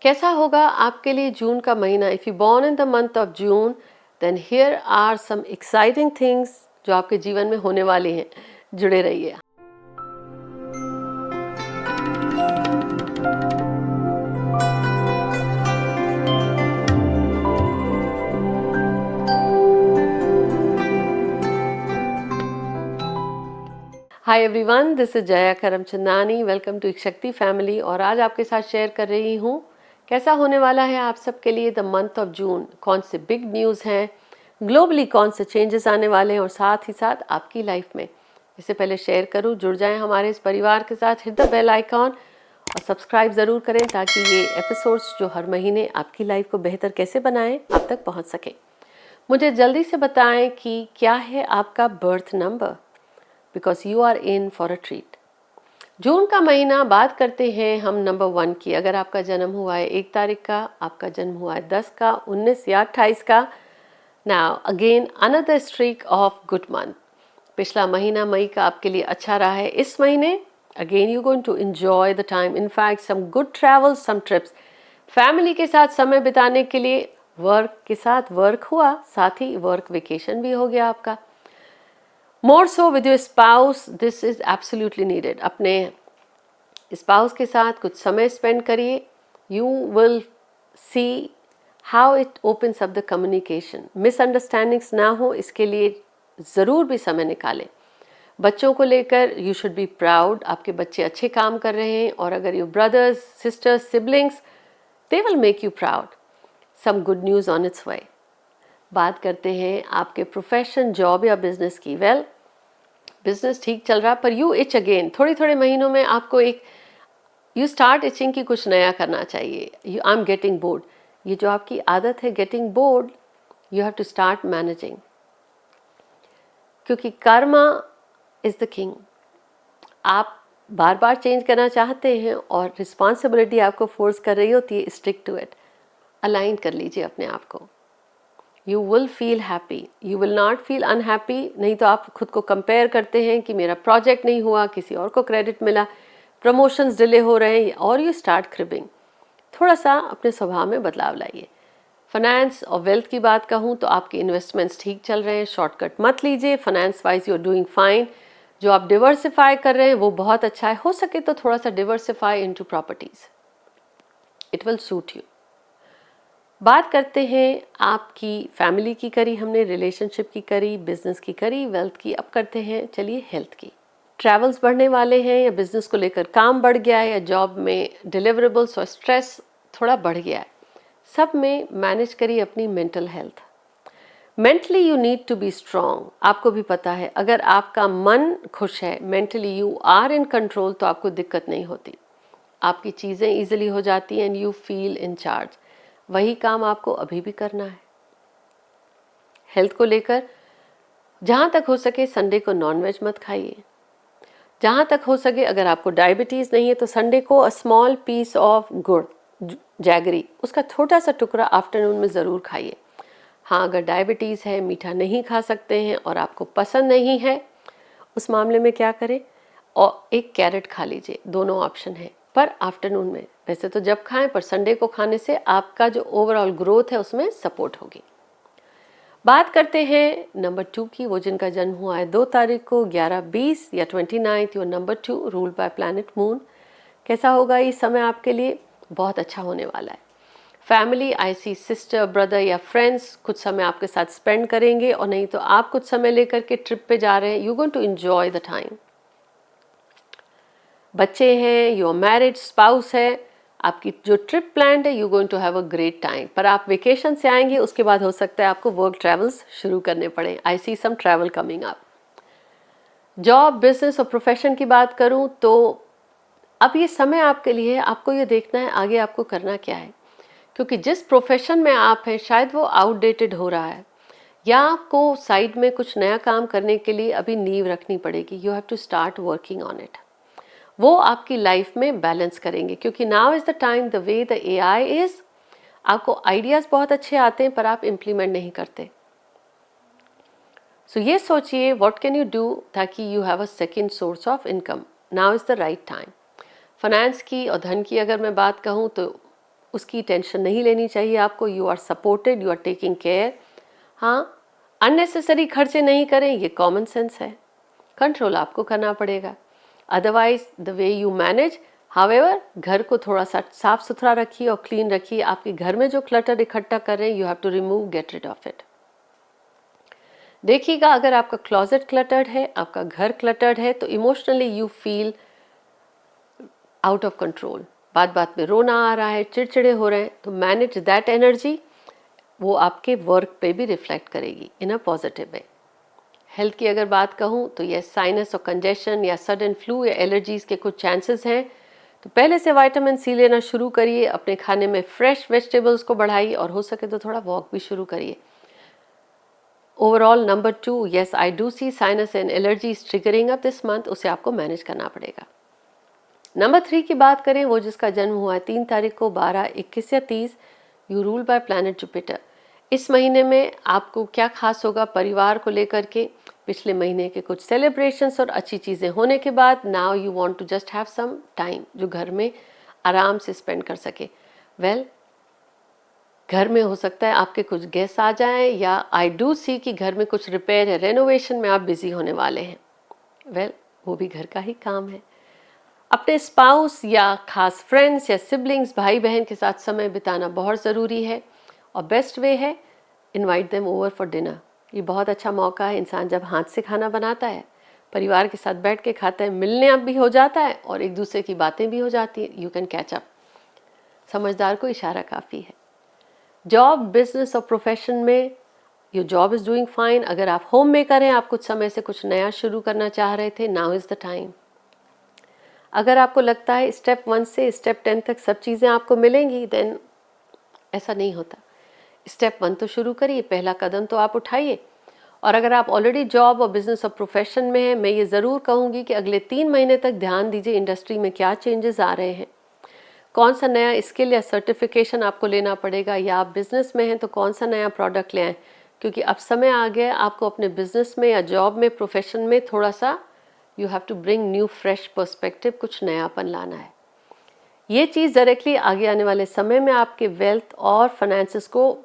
कैसा होगा आपके लिए जून का महीना? If you born in the month of June then here are some exciting things जो आपके जीवन में होने वाली हैं। जुड़े रहिए। Hi everyone, this is Jaya Karamchandani. Welcome to Ek Shakti family. और आज आपके साथ शेयर कर रही हूँ कैसा होने वाला है आप सबके लिए द मंथ ऑफ जून। कौन से बिग न्यूज़ हैं ग्लोबली, कौन से चेंजेस आने वाले हैं और साथ ही साथ आपकी लाइफ में। इससे पहले शेयर करूँ, जुड़ जाएं हमारे इस परिवार के साथ, हिट द बेल आइकॉन और सब्सक्राइब ज़रूर करें ताकि ये एपिसोड्स जो हर महीने आपकी लाइफ को बेहतर कैसे बनाएं आप तक पहुँच सके। मुझे जल्दी से बताएं कि क्या है आपका birth number, because you are in for a treat. June का महीना, बात करते हैं हम नंबर 1 की। अगर आपका जन्म हुआ है 1 तारीख का, आपका जन्म हुआ है 10 का, 19 या 28 का, now again another streak of good month. पिछला महीना मई का आपके लिए अच्छा रहा है। इस महीने again you going to enjoy the time, in fact some good travel, some trips. Family के साथ समय बिताने के लिए वर्क के साथ वर्क हुआ, साथ ही वर्क वेकेशन भी हो गया आपका। More so with your spouse, this is absolutely needed. अपने स्पाउस के साथ कुछ समय स्पेंड करिए। You will see how it opens up the communication. Misunderstandings ना हो, इसके लिए ज़रूर भी समय निकालें। बच्चों को लेकर यू शुड बी प्राउड, आपके बच्चे अच्छे काम कर रहे हैं। और अगर you brothers, sisters, siblings, they will make you proud. Some good news on its way. बात करते हैं आपके प्रोफेशन, जॉब या बिजनेस की। वेल, बिजनेस ठीक चल रहा, पर यू इच अगेन। थोड़े थोड़े महीनों में आपको एक यू स्टार्ट इचिंग की कुछ नया करना चाहिए। You I am getting bored, ये जो आपकी आदत है getting bored, you have to start managing, क्योंकि कर्मा इज द किंग। आप बार बार चेंज करना चाहते हैं और रिस्पॉन्सिबिलिटी आपको फोर्स कर रही होती है, स्टिक टू इट। अलाइन कर लीजिए अपने आप को। You will feel happy, you will not feel unhappy. नहीं तो आप खुद को कंपेयर करते हैं कि मेरा प्रोजेक्ट नहीं हुआ, किसी और को क्रेडिट मिला, प्रमोशंस डिले हो रहे हैं, और यू स्टार्ट क्रिबिंग। थोड़ा सा अपने स्वभाव में बदलाव लाइए। फाइनेंस और वेल्थ की बात कहूँ तो आपके इन्वेस्टमेंट्स ठीक चल रहे हैं, शॉर्टकट मत लीजिए। Finance wise you are doing fine. जो आप डिवर्सिफाई कर रहे हैं वो बहुत अच्छा है। हो सके तो थोड़ा सा diversify into properties, it will suit you. बात करते हैं आपकी फैमिली की, करी हमने, रिलेशनशिप की करी, बिजनेस की करी, वेल्थ की। अब करते हैं चलिए हेल्थ की। ट्रैवल्स बढ़ने वाले हैं, या बिजनेस को लेकर काम बढ़ गया है, या जॉब में डिलीवरेबल्स और स्ट्रेस थोड़ा बढ़ गया है। सब में मैनेज करिए अपनी mental health. Mentally you need to be strong. आपको भी पता है, अगर आपका मन खुश है, mentally you are in control, तो आपको दिक्कत नहीं होती। आपकी चीज़ें ईजिली हो जाती हैं and you feel in charge. वही काम आपको अभी भी करना है। हेल्थ को लेकर जहाँ तक हो सके संडे को नॉनवेज मत खाइए। जहाँ तक हो सके, अगर आपको डायबिटीज़ नहीं है तो संडे को अ स्मॉल पीस ऑफ गुड़, जैगरी, उसका छोटा सा टुकड़ा आफ्टरनून में ज़रूर खाइए। हाँ, अगर डायबिटीज़ है, मीठा नहीं खा सकते हैं और आपको पसंद नहीं है, उस मामले में क्या करें, और एक कैरेट खा लीजिए। दोनों ऑप्शन है, पर आफ्टरनून में। वैसे तो जब खाएं, पर संडे को खाने से आपका जो ओवरऑल ग्रोथ है उसमें सपोर्ट होगी। बात करते हैं नंबर 2 की। वो जिनका जन्म हुआ है 2 तारीख को, 11, 20 या 29, your number 2 rule by planet moon. कैसा होगा ये समय आपके लिए? बहुत अच्छा होने वाला है। फैमिली, आई सी सिस्टर, ब्रदर या फ्रेंड्स कुछ समय आपके साथ स्पेंड करेंगे, और नहीं तो आप कुछ समय लेकर के ट्रिप पे जा रहे हैं। You going to enjoy the time. बच्चे हैं, योर मैरिड, स्पाउस है, आपकी जो ट्रिप प्लान्ड है, you going to have a great time. पर आप वेकेशन से आएंगे, उसके बाद हो सकता है आपको वर्क ट्रैवल्स शुरू करने पड़े। I see some travel coming up. Job, business और प्रोफेशन की बात करूं तो अब ये समय आपके लिए, आपको ये देखना है आगे आपको करना क्या है, क्योंकि जिस प्रोफेशन में आप हैं शायद वो आउटडेटेड हो रहा है, या आपको साइड में कुछ नया काम करने के लिए अभी नींव रखनी पड़ेगी। You have to start working on it. वो आपकी लाइफ में बैलेंस करेंगे, क्योंकि now is the time, the way the AI is, आपको आइडियाज़ बहुत अच्छे आते हैं पर आप इम्प्लीमेंट नहीं करते। सो ये सोचिए व्हाट कैन यू डू ताकि you have a second source of income. Now is the right time. Finance की और धन की अगर मैं बात कहूँ तो उसकी टेंशन नहीं लेनी चाहिए आपको। You are supported, you are taking care. हाँ, अननेसेसरी खर्चे नहीं करें, ये कॉमन सेंस है। कंट्रोल आपको करना पड़ेगा। Otherwise the way you manage, however, घर को थोड़ा सा साफ सुथरा रखिए और क्लीन रखिए। आपके घर में जो क्लटर इकट्ठा कर रहे हैं, you have to remove, get rid of it. देखिएगा, अगर आपका क्लोजेट क्लटर्ड है, आपका घर क्लटर्ड है, तो emotionally you feel out of control, बात बात में रोना आ रहा है, चिड़चिड़े हो रहे हैं, तो मैनेज दैट एनर्जी। वो आपके वर्क पे भी रिफ्लेक्ट करेगी इन अ पॉजिटिव वे। हेल्थ की अगर बात कहूँ तो ये साइनस और कंजेशन या सडन फ्लू या एलर्जीज के कुछ चांसेस हैं, तो पहले से विटामिन सी लेना शुरू करिए। अपने खाने में फ्रेश वेजिटेबल्स को बढ़ाइए और हो सके तो थोड़ा वॉक भी शुरू करिए। Overall number 2, yes I do see sinus and allergies triggering up this month, उसे आपको मैनेज करना पड़ेगा। नंबर 3 की बात करें, वो जिसका जन्म हुआ है 3 तारीख को, 12, 21 या 30, you rule by planet Jupiter. इस महीने में आपको क्या खास होगा परिवार को लेकर के? पिछले महीने के कुछ सेलिब्रेशंस और अच्छी चीज़ें होने के बाद now you want to just have some time, जो घर में आराम से स्पेंड कर सके। वेल, घर में हो सकता है आपके कुछ गेस्ट आ जाएं, या आई डू सी कि घर में कुछ रिपेयर है, रेनोवेशन में आप बिजी होने वाले हैं। वेल, वो भी घर का ही काम है। अपने स्पाउस या खास फ्रेंड्स या सिबलिंग्स, भाई बहन के साथ समय बिताना बहुत ज़रूरी है, और बेस्ट वे है invite them over for dinner. ये बहुत अच्छा मौका है। इंसान जब हाथ से खाना बनाता है, परिवार के साथ बैठ के खाता है, मिलने अब भी हो जाता है और एक दूसरे की बातें भी हो जाती हैं। You can catch up. समझदार को इशारा काफ़ी है। जॉब, बिजनेस और प्रोफेशन में your job is doing fine. अगर आप होम मेकर हैं, आप कुछ समय से कुछ नया शुरू करना चाह रहे थे, नाउ इज़ द टाइम। अगर आपको लगता है स्टेप 1 से स्टेप 10 तक सब चीज़ें आपको मिलेंगी, देन ऐसा नहीं होता। स्टेप 1 तो शुरू करिए, पहला कदम तो आप उठाइए। और अगर आप ऑलरेडी जॉब और बिजनेस और प्रोफेशन में हैं, मैं ये ज़रूर कहूँगी कि अगले 3 महीने तक ध्यान दीजिए इंडस्ट्री में क्या चेंजेस आ रहे हैं, कौन सा नया स्किल या सर्टिफिकेशन आपको लेना पड़ेगा, या आप बिजनेस में हैं तो कौन सा नया प्रोडक्ट ले आएँ, क्योंकि अब समय आ गया आपको अपने बिजनेस में या जॉब में, प्रोफेशन में थोड़ा सा you have to bring new fresh perspective, कुछ नयापन लाना है। ये चीज़ डायरेक्टली आगे आने वाले समय में आपके वेल्थ और फाइनेंसेस को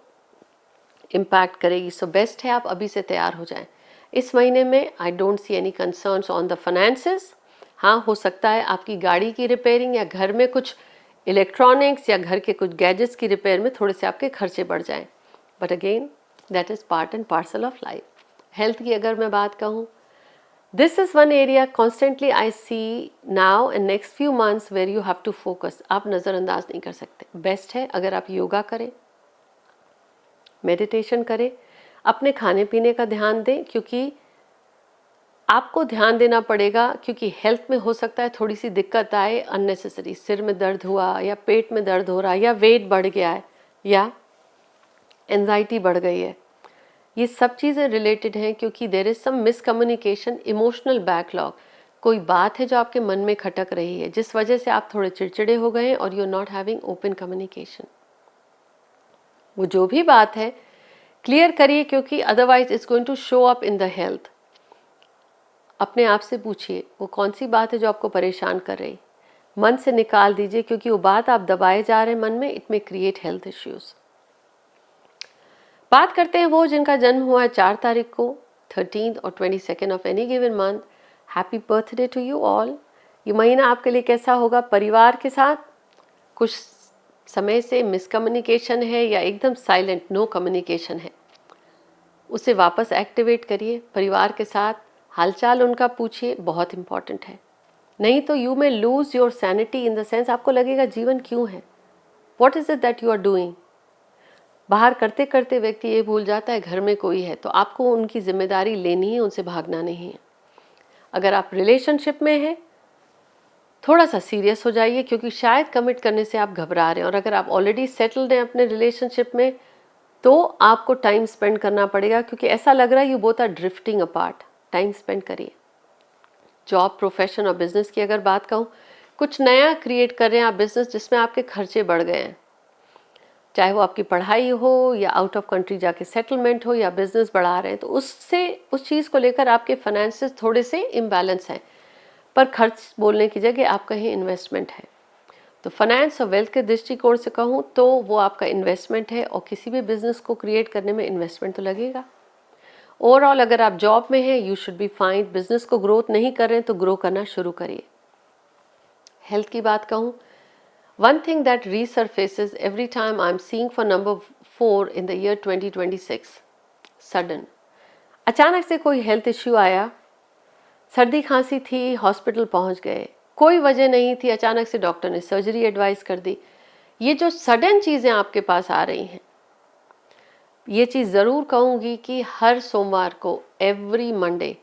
इम्पैक्ट करेगी। सो बेस्ट है आप अभी से तैयार हो जाएं। इस महीने में I don't see any concerns on the finances. हाँ, हो सकता है आपकी गाड़ी की रिपेयरिंग या घर में कुछ इलेक्ट्रॉनिक्स या घर के कुछ गैजेट्स की रिपेयर में थोड़े से आपके खर्चे बढ़ जाएं, but again that is part and parcel of life. Health की अगर मैं बात कहूँ, this is one area constantly I see now and next few months where you have to focus. आप नज़रअंदाज नहीं कर सकते। बेस्ट है अगर आप योगा करें, मेडिटेशन करें, अपने खाने पीने का ध्यान दें, क्योंकि आपको ध्यान देना पड़ेगा, क्योंकि हेल्थ में हो सकता है थोड़ी सी दिक्कत आए अननेसेसरी। सिर में दर्द हुआ या पेट में दर्द हो रहा है या वेट बढ़ गया है या एंजाइटी बढ़ गई है, ये सब चीज़ें रिलेटेड हैं, क्योंकि there is some miscommunication, emotional backlog. कोई बात है जो आपके मन में खटक रही है, जिस वजह से आप थोड़े चिड़चिड़े हो गए हैं और you are not having open communication. वो जो भी बात है क्लियर करिए, क्योंकि otherwise it's going to show up in the health. अपने आप से पूछिए वो कौन सी बात है जो आपको परेशान कर रही, मन से निकाल दीजिए, क्योंकि वो बात आप दबाए जा रहे हैं मन में, it may create health issues. बात करते हैं वो जिनका जन्म हुआ है 4 तारीख को, 13 और 22 of any given month. Happy birthday to you all. ये महीना आपके लिए कैसा होगा? परिवार के साथ कुछ समय से मिसकम्युनिकेशन है या एकदम साइलेंट, नो कम्युनिकेशन है, उसे वापस एक्टिवेट करिए। परिवार के साथ हालचाल उनका पूछिए, बहुत इंपॉर्टेंट है। नहीं तो you may lose your sanity in the sense, आपको लगेगा जीवन क्यों है, what is it that you are doing. बाहर करते करते व्यक्ति ये भूल जाता है घर में कोई है, तो आपको उनकी जिम्मेदारी लेनी है, उनसे भागना नहीं है। अगर आप रिलेशनशिप में हैं, थोड़ा सा सीरियस हो जाइए, क्योंकि शायद कमिट करने से आप घबरा रहे हैं। और अगर आप ऑलरेडी सेटल्ड हैं अपने रिलेशनशिप में, तो आपको टाइम स्पेंड करना पड़ेगा, क्योंकि ऐसा लग रहा है you both are drifting apart. Time spend करिए। जॉब, प्रोफेशन और बिजनेस की अगर बात कहूँ, कुछ नया क्रिएट कर रहे हैं आप बिजनेस, जिसमें आपके खर्चे बढ़ गए हैं, चाहे वो आपकी पढ़ाई हो या आउट ऑफ कंट्री जाके सेटलमेंट हो या बिजनेस बढ़ा रहे हैं, तो उससे उस चीज़ को लेकर आपके फाइनेंसेस थोड़े से इम्बैलेंस हैं। पर खर्च बोलने की जगह आप कहें इन्वेस्टमेंट है। तो फाइनेंस और वेल्थ के दृष्टिकोण से कहूँ तो वो आपका इन्वेस्टमेंट है, और किसी भी बिजनेस को क्रिएट करने में इन्वेस्टमेंट तो लगेगा। ओवरऑल अगर आप जॉब में हैं, you should be fine. Business को ग्रोथ नहीं कर रहे हैं तो ग्रो करना शुरू करिए। हेल्थ की बात कहूँ, one thing that resurfaces every time I'm seeing for number 4 in the year 2026, sudden, अचानक से कोई हेल्थ इश्यू आया, सर्दी खांसी थी, हॉस्पिटल पहुंच गए, कोई वजह नहीं थी, अचानक से डॉक्टर ने सर्जरी एडवाइस कर दी। ये जो सडन चीज़ें आपके पास आ रही हैं, ये चीज़ ज़रूर कहूँगी कि हर सोमवार को, एवरी मंडे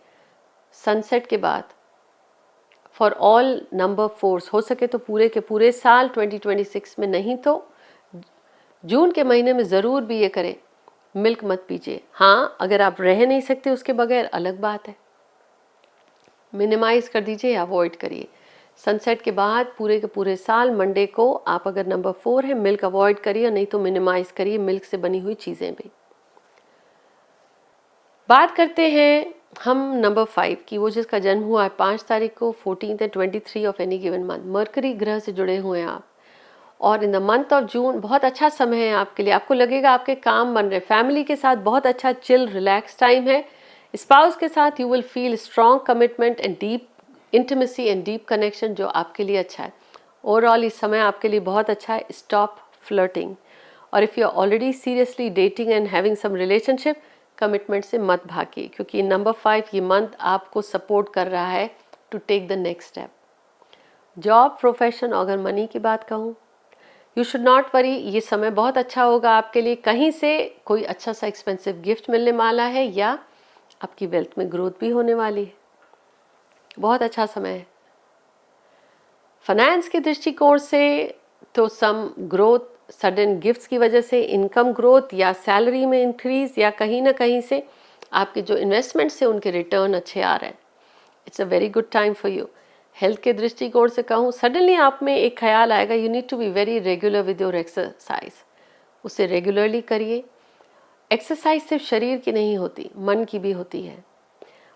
सनसेट के बाद, फॉर ऑल नंबर 4 हो सके तो पूरे के पूरे साल 2026 में, नहीं तो जून के महीने में ज़रूर भी ये करें, मिल्क मत पीजिए। हाँ, अगर आप रह नहीं सकते उसके बगैर अलग बात है, मिनिमाइज़ कर दीजिए या अवॉइड करिए। सनसेट के बाद पूरे के पूरे साल मंडे को आप अगर नंबर 4 है, मिल्क अवॉइड करिए, नहीं तो मिनिमाइज़ करिए मिल्क से बनी हुई चीज़ें भी। बात करते हैं हम नंबर 5 की, वो जिसका जन्म हुआ है 5 तारीख को, 14 and 23 of any given month. Mercury ग्रह से जुड़े हुए हैं आप, और इन द मंथ ऑफ जून बहुत अच्छा समय है आपके लिए। आपको लगेगा आपके काम बन रहे, फैमिली के साथ बहुत अच्छा चिल रिलैक्स टाइम है। स्पाउस के साथ you will feel strong commitment and deep intimacy and deep connection, जो आपके लिए अच्छा है। ओवरऑल इस समय आपके लिए बहुत अच्छा है। स्टॉप फ्लर्टिंग, और if you are already seriously dating and having some relationship, commitment से मत भागिए, क्योंकि नंबर 5 ये मंथ आपको सपोर्ट कर रहा है to take the next step. Job, profession, अगर मनी की बात कहूँ, यू शुड नॉट वरी, ये समय बहुत अच्छा होगा आपके लिए। कहीं से कोई अच्छा सा एक्सपेंसिव गिफ्ट मिलने वाला है, या आपकी वेल्थ में ग्रोथ भी होने वाली है। बहुत अच्छा समय है। फाइनेंस के दृष्टिकोण से तो सम ग्रोथ, सडन गिफ्ट्स की वजह से इनकम ग्रोथ, या सैलरी में इंक्रीज, या कहीं ना कहीं से आपके जो इन्वेस्टमेंट्स है उनके रिटर्न अच्छे आ रहे हैं। It's a very good time for you. Health के दृष्टिकोण से कहूँ, सडनली आप में एक ख्याल आएगा, you need to be very regular with your exercise. उसे रेगुलरली करिए। एक्सरसाइज सिर्फ शरीर की नहीं होती, मन की भी होती है।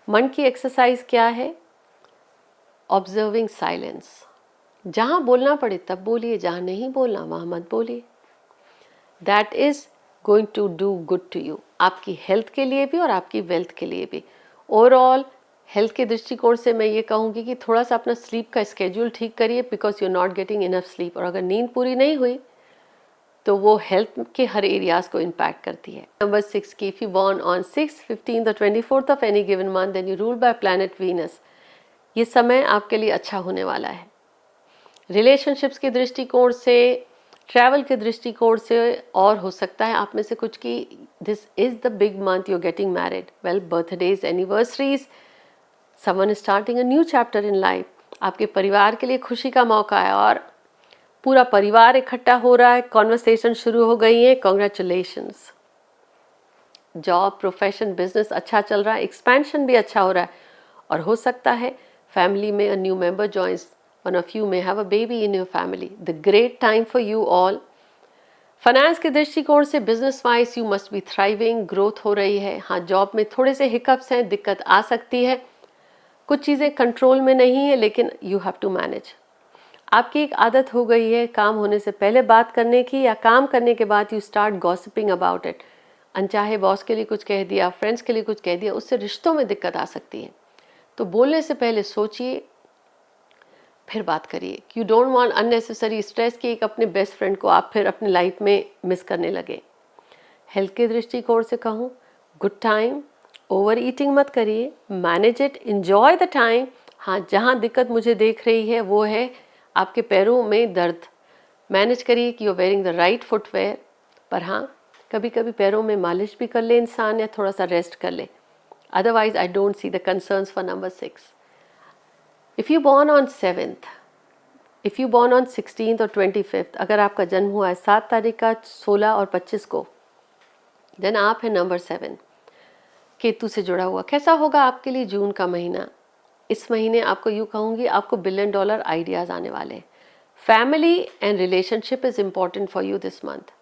मन की एक्सरसाइज क्या है? Observing silence. जहाँ बोलना पड़े तब बोलिए, जहाँ नहीं बोलना वहाँ मत बोलिए। That is going to do good to you, आपकी हेल्थ के लिए भी और आपकी वेल्थ के लिए भी। ओवरऑल हेल्थ के दृष्टिकोण से मैं ये कहूँगी कि थोड़ा सा अपना स्लीप का स्केड्यूल ठीक करिए, because you are not getting enough sleep, और अगर नींद पूरी नहीं हुई तो वो हेल्थ के हर एरियाज को इम्पैक्ट करती है। नंबर 6 की, इफ यू बॉर्न ऑन 6, 15 और 24 of any given month, then you rule by planet Venus. ये समय आपके लिए अच्छा होने वाला है। रिलेशनशिप्स के दृष्टिकोण से, ट्रैवल के दृष्टिकोण से, और हो सकता है आप में से कुछ की this is the big month you are getting married. Well, birthdays, anniversaries, someone is starting a new chapter in life. आपके परिवार के लिए खुशी का मौका है, और पूरा परिवार इकट्ठा हो रहा है, कॉन्वर्सेशन शुरू हो गई है। कॉन्ग्रेचुलेशंस। जॉब, प्रोफेशन, बिजनेस अच्छा चल रहा है, एक्सपेंशन भी अच्छा हो रहा है, और हो सकता है फैमिली में a new member joins, one of you may have a baby in your family. The great time for you all. Finance के दृष्टिकोण से business wise you must be thriving, growth हो रही है। हाँ, जॉब में थोड़े से हिकअप्स हैं, दिक्कत आ सकती है, कुछ चीज़ें कंट्रोल में नहीं है, लेकिन यू हैव टू मैनेज। आपकी एक आदत हो गई है काम होने से पहले बात करने की, या काम करने के बाद you start gossiping about it. अनचाहे बॉस के लिए कुछ कह दिया, फ्रेंड्स के लिए कुछ कह दिया, उससे रिश्तों में दिक्कत आ सकती है। तो बोलने से पहले सोचिए, फिर बात करिए। You don't want unnecessary stress कि एक अपने बेस्ट फ्रेंड को आप फिर अपनी लाइफ में मिस करने लगे। हेल्थ के दृष्टिकोण से कहूँ, गुड टाइम, ओवर ईटिंग मत करिए, manage it, enjoy the time. हाँ, जहाँ दिक्कत मुझे देख रही है वो है आपके पैरों में दर्द। मैनेज करिए कि you wearing the right footwear, पर हाँ, कभी कभी पैरों में मालिश भी कर ले इंसान, या थोड़ा सा रेस्ट कर ले। Otherwise I don't see the concerns for number 6। If you born on 7th, if you born on 16th और 25th, अगर आपका जन्म हुआ है 7 तारीख का, 16 और 25 को, देन आप हैं नंबर 7, केतु से जुड़ा हुआ। कैसा होगा आपके लिए जून का महीना? इस महीने आपको यूँ कहूँगी, आपको $1 बिलियन आइडियाज़ आने वाले हैं। Family and relationship is important for you this month.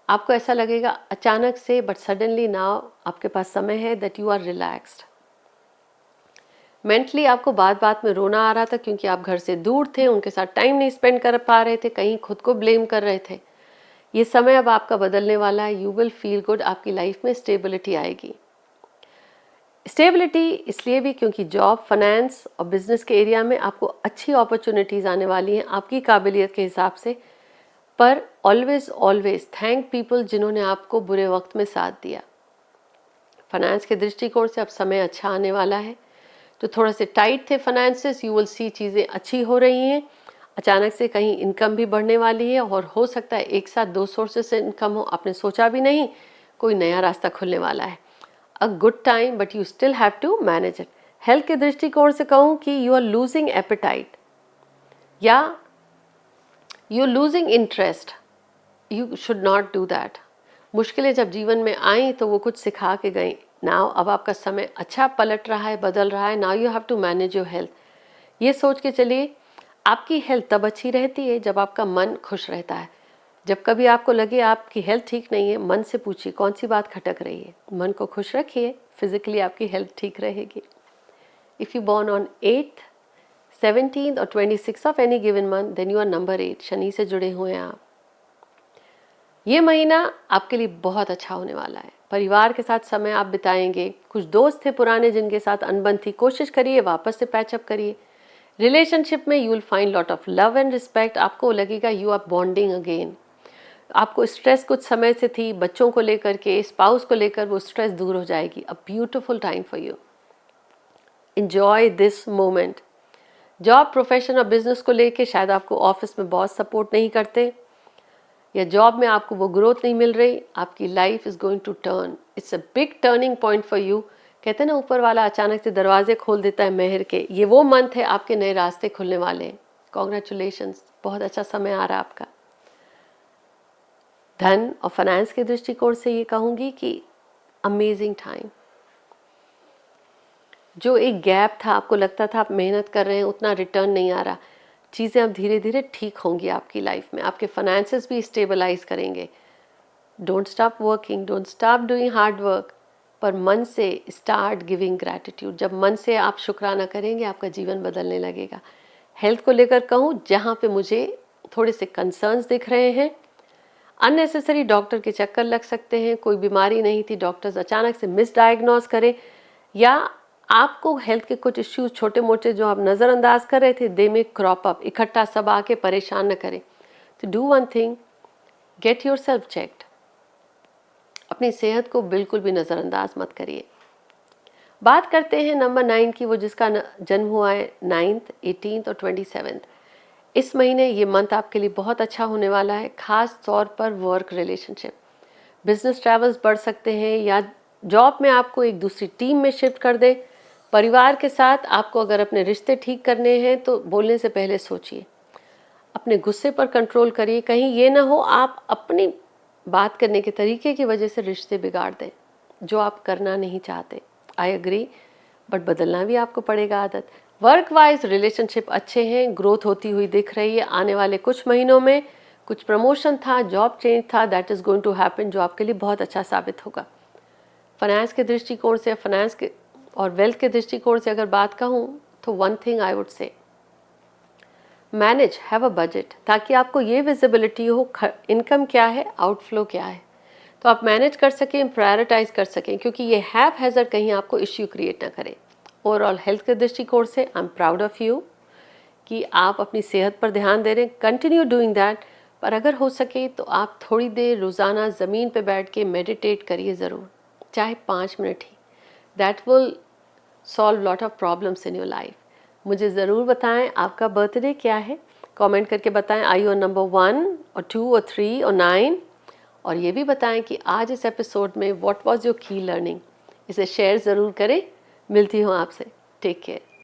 आपको ऐसा लगेगा अचानक से, बट सडनली नाउ आपके पास समय है that you are relaxed. Mentally आपको बात बात में रोना आ रहा था क्योंकि आप घर से दूर थे, उनके साथ टाइम नहीं स्पेंड कर पा रहे थे, कहीं खुद को ब्लेम कर रहे थे। ये समय अब आपका बदलने वाला है। यू विल फील गुड, आपकी लाइफ में स्टेबिलिटी आएगी। स्टेबिलिटी इसलिए भी क्योंकि जॉब, फाइनेंस और बिजनेस के एरिया में आपको अच्छी अपॉर्चुनिटीज़ आने वाली हैं आपकी काबिलियत के हिसाब से। पर ऑलवेज ऑलवेज थैंक पीपल जिन्होंने आपको बुरे वक्त में साथ दिया। फाइनेंस के दृष्टिकोण से अब समय अच्छा आने वाला है। जो थोड़ा से टाइट थे फाइनेंसेस, यू विल सी चीज़ें अच्छी हो रही हैं। अचानक से कहीं इनकम भी बढ़ने वाली है और हो सकता है एक साथ 2 सोर्सेज से इनकम हो, आपने सोचा भी नहीं, कोई नया रास्ता खुलने वाला है। A good time, but you still have to manage it. Health के दृष्टिकोण से कहूँ कि यू आर लूजिंग एपेटाइट या you are losing interest, you should not do that. मुश्किलें जब जीवन में आई तो वो कुछ सिखा के गई। नाउ अब आपका समय अच्छा पलट रहा है, बदल रहा है। Now you have to manage your health. ये सोच के चलिए, आपकी हेल्थ तब अच्छी रहती है जब आपका मन खुश रहता है। जब कभी आपको लगे आपकी हेल्थ ठीक नहीं है, मन से पूछिए कौन सी बात खटक रही है। मन को खुश रखिए, फिजिकली आपकी हेल्थ ठीक रहेगी। If you born on 8th, 17th और 26th of any given month, then you are number 8। Shani से जुड़े हुए हैं आप। ये महीना आपके लिए बहुत अच्छा होने वाला है। परिवार के साथ समय आप बिताएंगे। कुछ दोस्त थे पुराने जिनके साथ अनबन थी, कोशिश करिए वापस से पैचअप करिए। रिलेशनशिप में you will find lot of love and respect. आपको लगेगा यू आर बॉन्डिंग अगेन। आपको स्ट्रेस कुछ समय से थी, बच्चों को लेकर के, स्पाउस को लेकर, वो स्ट्रेस दूर हो जाएगी। A beautiful time for you. Enjoy this moment. Job, profession और बिजनेस को लेकर शायद आपको ऑफिस में बॉस सपोर्ट नहीं करते या जॉब में आपको वो ग्रोथ नहीं मिल रही। आपकी life is going to turn. It's a big turning point for you. कहते हैं ना, ऊपर वाला अचानक से दरवाजे खोल देता है मेहर के। ये वो मंथ है, आपके नए रास्ते खुलने वाले हैं। कॉन्ग्रेचुलेशंस, बहुत अच्छा समय आ रहा है आपका। धन और फाइनेंस के दृष्टिकोण से ये कहूँगी कि अमेजिंग टाइम। जो एक गैप था, आपको लगता था आप मेहनत कर रहे हैं, उतना रिटर्न नहीं आ रहा, चीज़ें अब धीरे धीरे ठीक होंगी आपकी लाइफ में। आपके फाइनेंसेस भी स्टेबलाइज करेंगे। Don't stop working, don't stop doing hard work, पर मन से स्टार्ट गिविंग ग्रैटिट्यूड। जब मन से आप शुक्राना करेंगे, आपका जीवन बदलने लगेगा। हेल्थ को लेकर कहूँ, जहाँ पे मुझे थोड़े से कंसर्न्स दिख रहे हैं, अननेसेसरी डॉक्टर के चक्कर लग सकते हैं। कोई बीमारी नहीं थी, डॉक्टर्स अचानक से मिसडायग्नोज करें, या आपको हेल्थ के कुछ इश्यूज छोटे मोटे जो आप नज़रअंदाज कर रहे थे, दे में क्रॉप अप, इकट्ठा सब आके परेशान न करें। तो do one thing, get your self checked. अपनी सेहत को बिल्कुल भी नज़रअंदाज मत करिए। बात करते हैं नंबर 9 की, वो जिसका जन्म हुआ है 9th, 18th और 27th। इस महीने ये मंथ आपके लिए बहुत अच्छा होने वाला है, खास तौर पर वर्क रिलेशनशिप, बिजनेस ट्रैवल्स बढ़ सकते हैं, या जॉब में आपको एक दूसरी टीम में शिफ्ट कर दे। परिवार के साथ आपको अगर अपने रिश्ते ठीक करने हैं तो बोलने से पहले सोचिए। अपने गुस्से पर कंट्रोल करिए, कहीं ये ना हो आप अपनी बात करने के तरीके की वजह से रिश्ते बिगाड़ दें, जो आप करना नहीं चाहते। आई एग्री, बट बदलना भी आपको पड़ेगा आदत। वर्क वाइज रिलेशनशिप अच्छे हैं, ग्रोथ होती हुई दिख रही है। आने वाले कुछ महीनों में कुछ प्रमोशन था, जॉब चेंज था, that is going to happen, जो आपके लिए बहुत अच्छा साबित होगा। फाइनेंस के दृष्टिकोण से, फाइनेंस के और वेल्थ के दृष्टिकोण से अगर बात कहूँ तो one thing I would say, manage, have a budget, ताकि आपको ये विजिबिलिटी हो इनकम क्या है, आउटफ्लो क्या है, तो आप मैनेज कर सकें, प्रायोरिटाइज कर सकें, क्योंकि ये हैज़र कहीं आपको इश्यू क्रिएट ना करे। ओवरऑल हेल्थ के दृष्टिकोण से I am proud of you कि आप अपनी सेहत पर ध्यान दे रहे हैं। कंटिन्यू डूइंग दैट, पर अगर हो सके तो आप थोड़ी देर रोज़ाना ज़मीन पे बैठ के मेडिटेट करिए ज़रूर, चाहे 5 minute he. That will solve lot of problems in your life. मुझे ज़रूर बताएं आपका बर्थडे क्या है, कमेंट करके बताएं। आई यू नंबर 1 और 2 और 3 और 9, और ये भी बताएं कि आज इस एपिसोड में what was your key learning. इसे शेयर ज़रूर करें। मिलती हूँ आपसे। Take care.